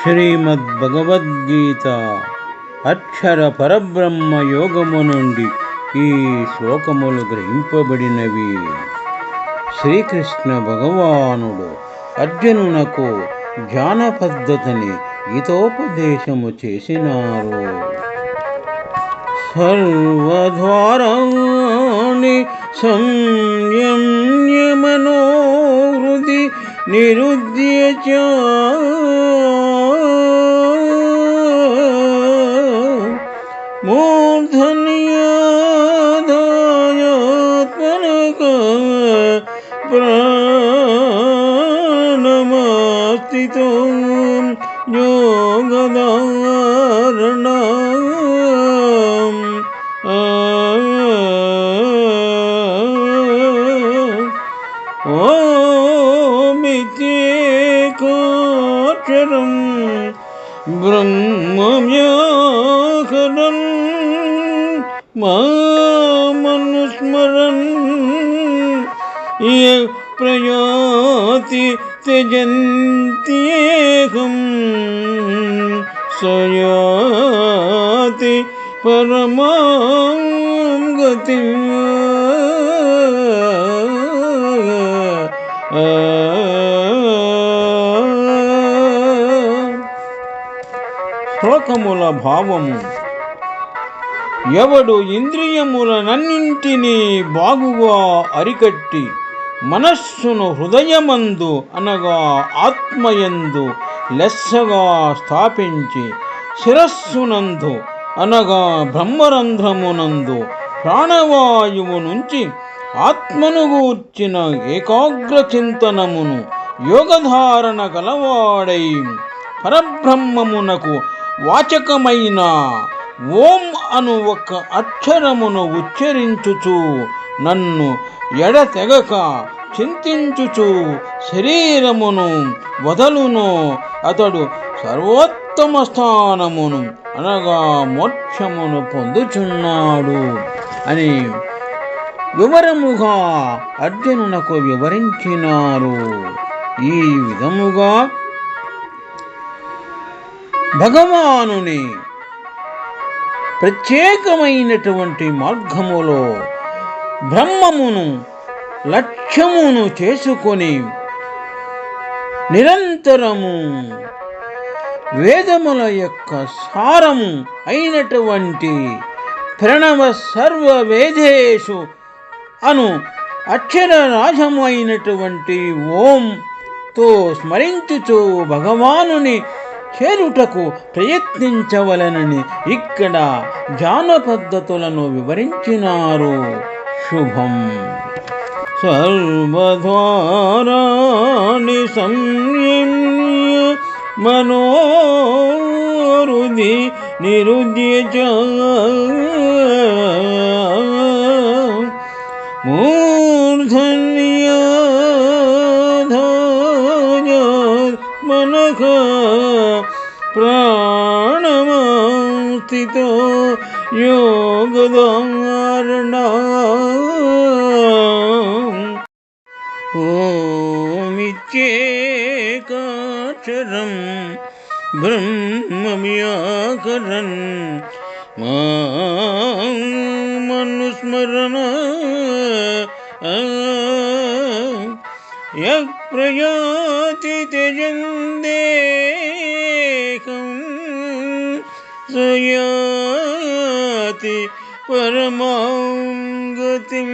శ్రీమద్భగవద్గీత అక్షర పరబ్రహ్మ యోగము నుండి ఈ శ్లోకములు గ్రహింపబడినవి. శ్రీకృష్ణ భగవానుడు అర్జునునకు ధ్యాన పద్ధతిని గీతోపదేశము చేసినారు. సర్వద్వారాణి సంయమ్య మనోహృది నిరుద్య చ మూర్ధన్యాధాయాత్మనః ప్రాణమాస్థితో యోగధారణం ఓమిత్యేకాక్షరం బ్రహ్మవ్యాకరణం మామనుస్మరన్ యః ప్రయాతి త్యజంత్యేహం స యాతి పరమాం గతిం. శ్లోకముల భావము: ఎవడు ఇంద్రియములనన్నింటినీ బాగుగా అరికట్టి మనస్సును హృదయమందు అనగా ఆత్మయందు లెస్సగా స్థాపించి శిరస్సునందు అనగా బ్రహ్మరంధ్రమునందు ప్రాణవాయువు నుంచి ఆత్మను గూర్చిన ఏకాగ్ర చింతనమును యోగధారణ కలవాడై పరబ్రహ్మమునకు వాచకమైన ఓం అను ఒక అక్షరమును ఉచ్చరించుచు నన్ను ఎడతెగక చింతించుచు శరీరమును వదలునో అతడు సర్వోత్తమ స్థానమును అనగా మోక్షమును పొందుచున్నాడు అని వివరముగా అర్జునునకు వివరించినారు. ఈ విధముగా భగవానుని ప్రత్యేకమైనటువంటి మార్గములో బ్రహ్మమును లక్ష్యమును చేసుకొని నిరంతరము వేదముల యొక్క సారము అయినటువంటి ప్రణవ సర్వ వేదేషు అను అక్షరరాజము అయినటువంటి ఓంతో స్మరించుచు భగవానుని చేరుటకు ప్రయత్నించవలనని ఇక్కడ ధ్యాన పద్ధతులను వివరించినారు. శుభం. సర్వద్వారాణి సంయమ్య మనోహృది నిరుద్య చ మూర్ధన్యాధాయాత్మనః ప్రాణమాస్థితో యోగధారణం. ఓమిత్యేకాక్షరం బ్రహ్మవ్యాకరణం మామనుస్మరన్ యః ప్రయాతి త్యజంత్యేహం స యాతి పరమాం గతిం.